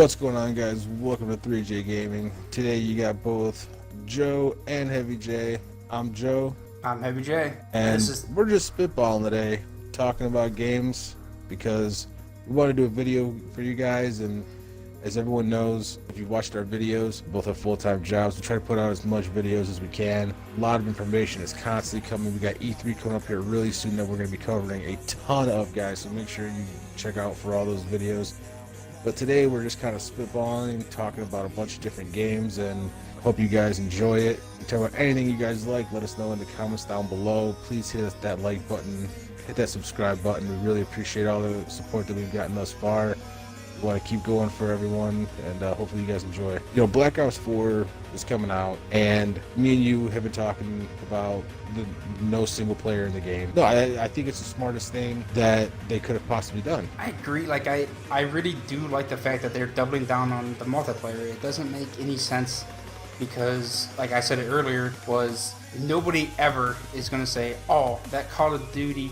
What's going on, guys? Welcome to 3J Gaming. Today you got both Joe and Heavy J. I'm Joe, I'm Heavy J. and we're just spitballing today, talking about games because we want to do a video for you guys. And as everyone knows, if you've watched our videos, we both have full-time jobs. We try to put out as much videos as we can. A lot of information is constantly coming. We got E3 coming up here really soon that we're going to be covering a ton of, guys. So make sure you check out for all those videos. But today we're just kind of spitballing, talking about a bunch of different games, and hope you guys enjoy it. Tell about anything you guys like, let us know in the comments down below. Please hit that like button, hit that subscribe button. We really appreciate all the support that we've gotten thus far. We want to keep going for everyone, and hopefully you guys enjoy. You know, Black Ops 4 is coming out, and me and you have been talking about no single player in the game. No, I think it's the smartest thing that they could have possibly done. I agree. I really do like the fact that they're doubling down on the multiplayer. It doesn't make any sense because, like I said it earlier, was nobody ever is going to say, oh, that Call of Duty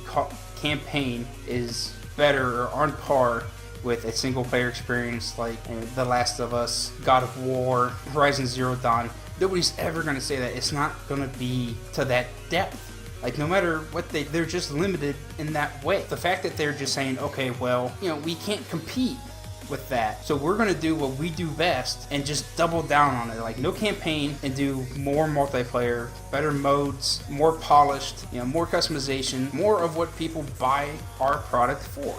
campaign is better or on par with a single player experience like The Last of Us, God of War, Horizon Zero Dawn. Nobody's ever going to say that. It's not going to be to that depth. Like, no matter what they're just limited in that way. The fact that they're just saying, okay, well, we can't compete with that, so we're going to do what we do best and just double down on it. Like, no campaign, and do more multiplayer, better modes, more polished, more customization, more of what people buy our product for.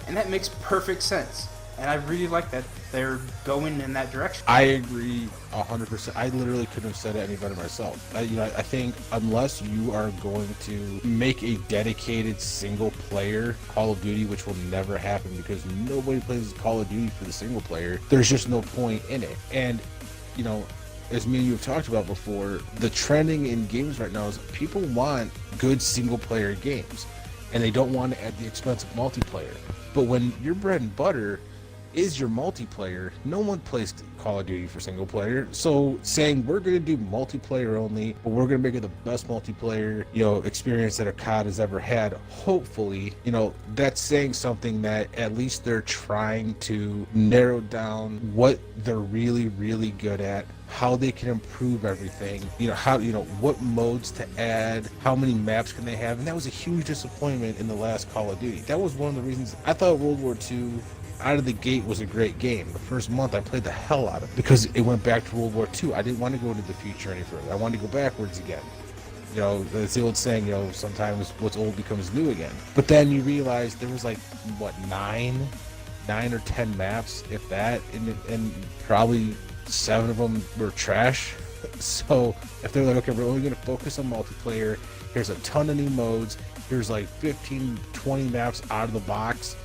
And that makes perfect sense. And I really like that they're going in that direction. I agree 100%. I literally couldn't have said it any better myself. I think unless you are going to make a dedicated single player Call of Duty, which will never happen because nobody plays Call of Duty for the single player, there's just no point in it. And, as me and you have talked about before, the trending in games right now is people want good single player games, and they don't want to add the expensive multiplayer. But when your bread and butter is your multiplayer, no one plays Call of Duty for single player. So saying we're going to do multiplayer only, but we're going to make it the best multiplayer experience that a COD has ever had, hopefully, that's saying something that at least they're trying to narrow down what they're really, really good at, how they can improve everything, what modes to add, how many maps can they have. And that was a huge disappointment in the last Call of Duty. That was one of the reasons I thought World War II out of the gate was a great game. The first month I played the hell out of it because it went back to World War II. I didn't want to go into the future any further. I wanted to go backwards again. It's the old saying, sometimes what's old becomes new again. But then you realize there was like, what, 9 or 10 maps, if that, and probably 7 of them were trash. So if they're like, okay, we're only going to focus on multiplayer, here's a ton of new modes, here's like 15, 20 maps out of the box,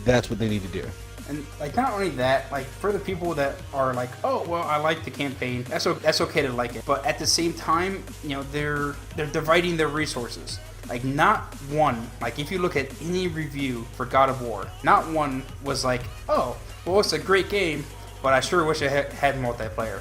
that's what they need to do. And not only that, for the people that are like, oh well, I like the campaign, that's okay to like it, but at the same time, they're dividing their resources. Not one, if you look at any review for God of War, not one was like, oh well, it's a great game, but I sure wish I had multiplayer.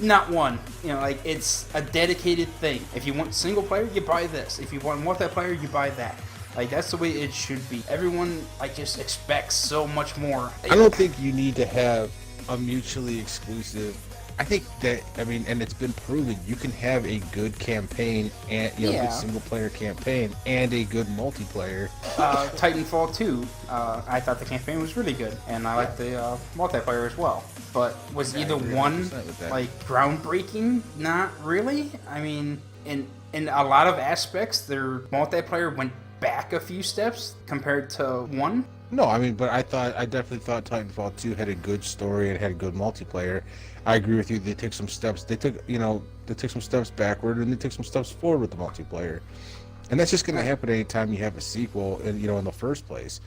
Not one. It's a dedicated thing. If you want single player, you buy this. If you want multiplayer, you buy that. That's the way it should be. Everyone, just expects so much more. I don't think you need to have a mutually exclusive. I think that, and it's been proven, you can have a good campaign and, good single player campaign and a good multiplayer. Titanfall 2, I thought the campaign was really good, and I liked the multiplayer as well. But was either one, groundbreaking? Not really. In a lot of aspects, their multiplayer went back a few steps compared to 1. No, but I definitely thought Titanfall 2 had a good story and had a good multiplayer. I agree with you. They took some steps. They took some steps backward, and they took some steps forward with the multiplayer. And that's just going to happen anytime you have a sequel, in the first place.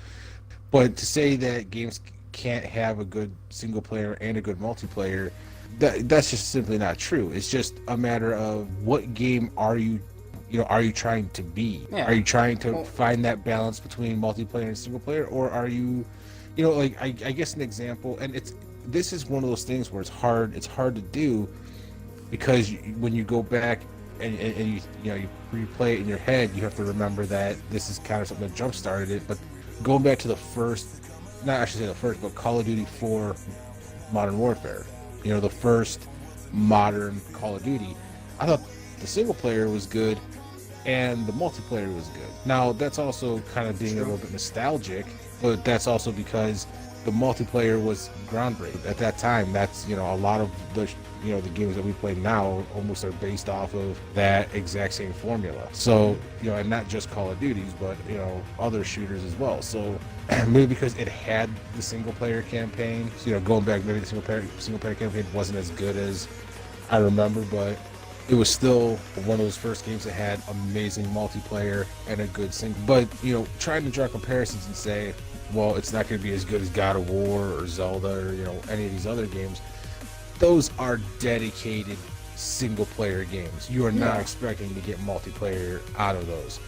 But to say that games can't have a good single player and a good multiplayer, that's just simply not true. It's just a matter of what game are you trying to be? Yeah. Are you trying to find that balance between multiplayer and single player, or are you, I guess an example, and this is one of those things where it's hard to do, because when you go back and you replay it in your head, you have to remember that this is kind of something that jump started it. But going back to the first, not I should say the first, but Call of Duty 4 Modern Warfare. You know, the first modern Call of Duty. I thought the single player was good and the multiplayer was good. Now, that's also kind of being a little bit nostalgic, but that's also because the multiplayer was groundbreaking. At that time, that's, you know, a lot of the, you know, the games that we play now almost are based off of that exact same formula. So, you know, and not just Call of Duties, but, you know, other shooters as well. So maybe because it had the single player campaign, so, you know, going back, maybe the single player campaign wasn't as good as I remember, but it was still one of those first games that had amazing multiplayer and a good single. But, you know, trying to draw comparisons and say, well, it's not going to be as good as God of War or Zelda or, you know, any of these other games. Those are dedicated single player games. You are not expecting to get multiplayer out of those.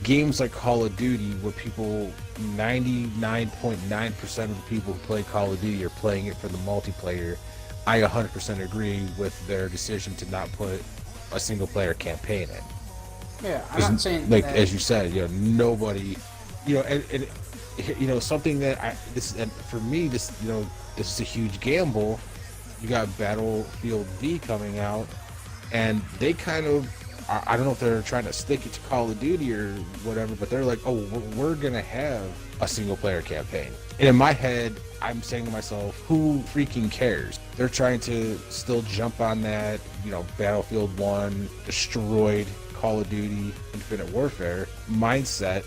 Games like Call of Duty, where people, 99.9% of the people who play Call of Duty are playing it for the multiplayer, I 100% agree with their decision to not put a single player campaign in. Yeah, I'm not saying like that... as you said, you know, nobody, you know, and you know, something that and for me, this, you know, this is a huge gamble. You got Battlefield V coming out, and they kind of, I don't know if they're trying to stick it to Call of Duty or whatever, but they're like, oh, we're gonna have a single player campaign. And in my head, I'm saying to myself, who freaking cares? They're trying to still jump on that, you know, Battlefield 1 destroyed Call of Duty Infinite Warfare mindset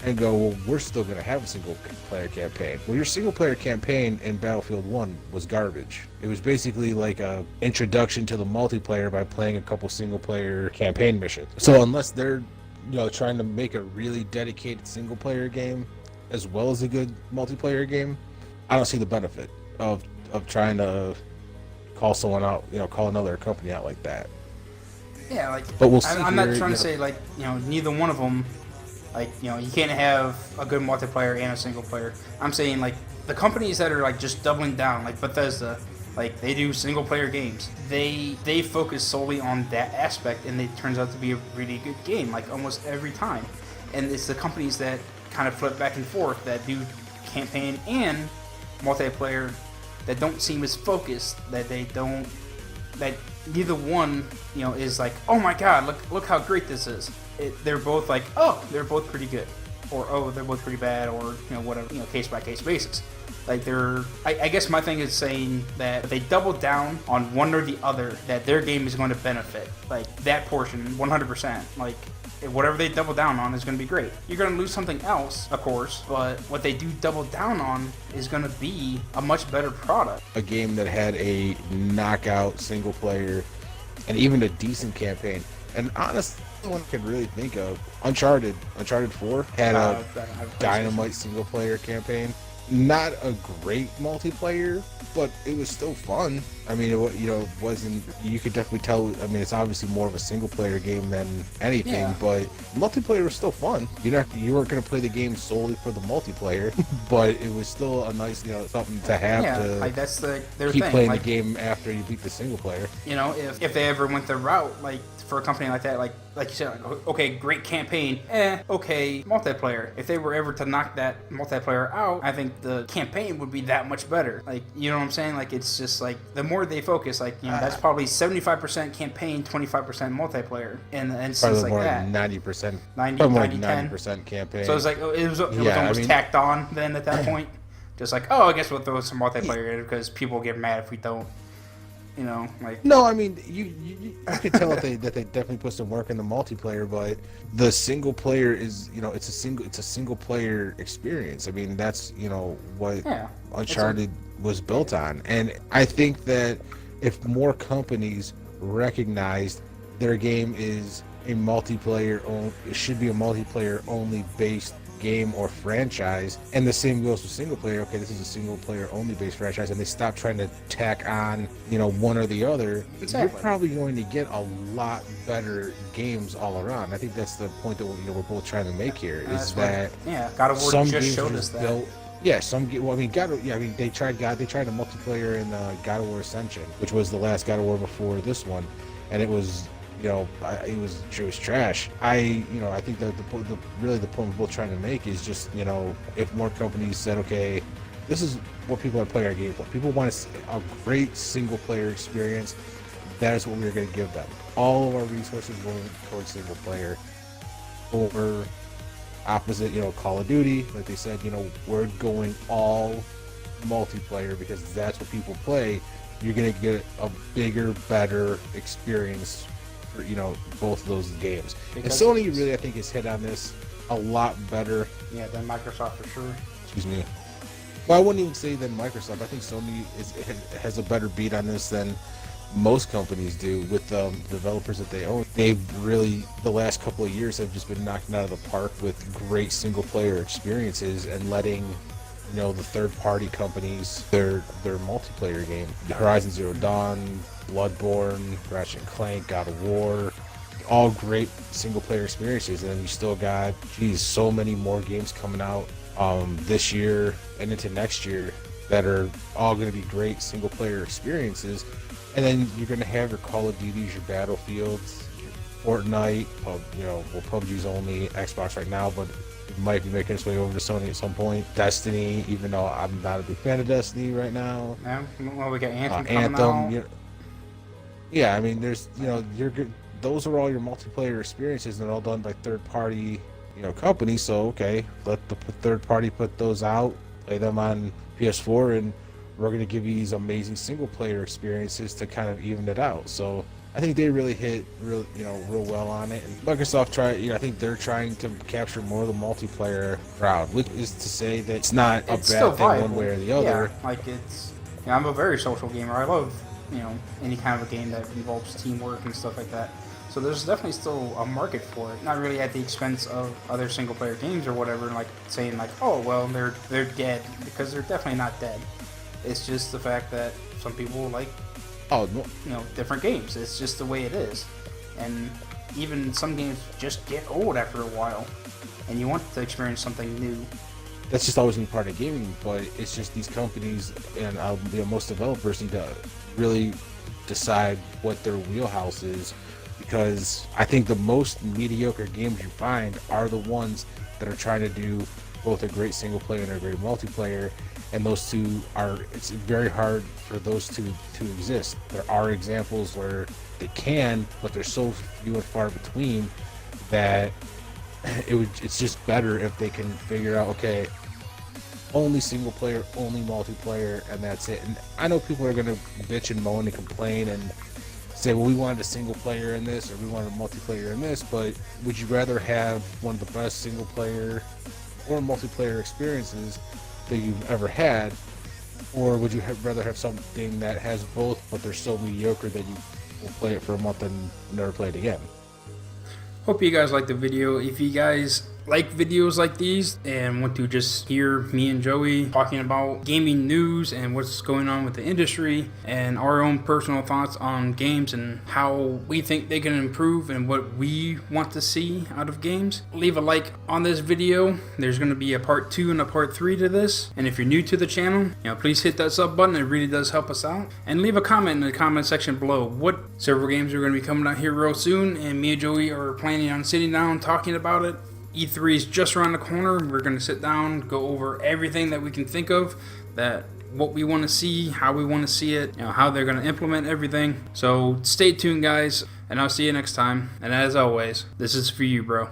and go, well, we're still going to have a single player campaign. Well, your single player campaign in Battlefield 1 was garbage. It was basically like a introduction to the multiplayer by playing a couple single player campaign missions. So unless they're, you know, trying to make a really dedicated single player game as well as a good multiplayer game, I don't see the benefit of trying to call someone out, you know, call another company out like that. Yeah, like, but we'll see. I'm not trying to say, like, you know, neither one of them, like, you know, you can't have a good multiplayer and a single player. I'm saying, like, the companies that are, like, just doubling down, like Bethesda, like, they do single player games. They focus solely on that aspect, and it turns out to be a really good game, like, almost every time. And it's the companies that kind of flip back and forth, that do campaign and multiplayer, that don't seem as focused, that neither one, you know, is like, oh my god, look how great this is. They're both like, oh, they're both pretty good, or oh, they're both pretty bad, or, you know, whatever, you know, case by case basis. Like, I guess my thing is saying that if they double down on one or the other, that their game is going to benefit, like, that portion 100%. Like, whatever they double down on is going to be great. You're going to lose something else, of course, but what they do double down on is going to be a much better product. A game that had a knockout single player and even a decent campaign. And honestly, one I can really think of, Uncharted 4 had a dynamite single player campaign. Not a great multiplayer, but it was still fun. I mean, it wasn't, you could definitely tell, I mean, it's obviously more of a single player game than anything, but multiplayer was still fun. You weren't going to play the game solely for the multiplayer, but it was still a nice, you know, something to have to, like, that's their keep thing. playing like, the game after you beat the single player. You know, if they ever went the route, like, for a company like that, like you said, like, okay, great campaign, okay, multiplayer. If they were ever to knock that multiplayer out, I think the campaign would be that much better. Like, you know what I'm saying? Like, it's just like, the more they focus, like, you know, that's probably 75% campaign, 25% multiplayer, and stuff like that. 90%, 90% campaign. So it's like, it was almost tacked on then at that point. Just like, oh, I guess we'll throw some multiplayer in because people get mad if we don't. You know, like, no, I mean, you can tell that they definitely put some work in the multiplayer, but the single player is, you know, it's a single player experience. I mean, that's, you know, what Uncharted was built on. And I think that if more companies recognized their game is a multiplayer, it should be a multiplayer only based game or franchise, and the same goes with single player. Okay, this is a single player only based franchise, and they stop trying to tack on, you know, one or the other. Exactly. You're probably going to get a lot better games all around. I think that's the point that, you know, we're both trying to make here, is that God of War some just games showed us that. Built, they tried a multiplayer in God of War Ascension, which was the last God of War before this one, and it was, you know, it was trash. I think that the point we're both trying to make is just, you know, if more companies said, okay, this is what people are playing our game for. People want a great single player experience. That is what we're going to give them. All of our resources going towards single player. Or opposite, Call of Duty, like they said, we're going all multiplayer because that's what people play. You're going to get a bigger, better experience for, both of those games. Because and Sony really, I think, has hit on this a lot better. Yeah, than Microsoft for sure. Excuse me. Well, I wouldn't even say than Microsoft. I think Sony has a better beat on this than most companies do with the developers that they own. They've really, the last couple of years, have just been knocking out of the park with great single player experiences and letting the third-party companies their multiplayer game. Horizon Zero Dawn, Bloodborne, Ratchet and Clank, God of War, all great single-player experiences. And then you still got, so many more games coming out this year and into next year that are all going to be great single-player experiences. And then you're going to have your Call of Duties, your Battlefields, your Fortnite, PUBG's only Xbox right now, but it might be making its way over to Sony at some point. Destiny, even though I'm not a big fan of Destiny right now. Yeah, well, we got Anthem coming out. Yeah, I mean, there's, you're good. Those are all your multiplayer experiences, and they're all done by third-party, companies. So, okay, let the third-party put those out, play them on PS4, and we're going to give you these amazing single-player experiences to kind of even it out. So I think they really hit real well on it. And Microsoft I think they're trying to capture more of the multiplayer crowd, which is to say that it's not a bad thing one way or the other. Yeah, like it's. I'm a very social gamer. I love any kind of a game that involves teamwork and stuff like that. So there's definitely still a market for it. Not really at the expense of other single-player games or whatever. Like saying oh well they're dead, because they're definitely not dead. It's just the fact that some people like, different games. It's just the way it is. And even some games just get old after a while, and you want to experience something new. That's just always been part of gaming, but it's just these companies and most developers need to really decide what their wheelhouse is, because I think the most mediocre games you find are the ones that are trying to do both a great single player and a great multiplayer. And those two it's very hard for those two to exist. There are examples where they can, but they're so few and far between that it's just better if they can figure out, okay, only single player, only multiplayer, and that's it. And I know people are going to bitch and moan and complain and say, well, we wanted a single player in this, or we wanted a multiplayer in this, but would you rather have one of the best single player or multiplayer experiences that you've ever had, or would you rather have something that has both but they're so mediocre that you will play it for a month and never play it again? Hope you guys liked the video. If you guys like videos like these and want to just hear me and Joey talking about gaming news and what's going on with the industry and our own personal thoughts on games and how we think they can improve and what we want to see out of games, leave a like on this video. There's going to be a part 2 and a part 3 to this, and if you're new to the channel, please hit that sub button. It really does help us out, and leave a comment in the comment section below what several games are going to be coming out here real soon, and me and Joey are planning on sitting down talking about it. E3 is just around the corner. We're going to sit down, go over everything that we can think of, that what we want to see, how we want to see it, how they're going to implement everything. So stay tuned, guys, and I'll see you next time. And as always, this is for you, bro.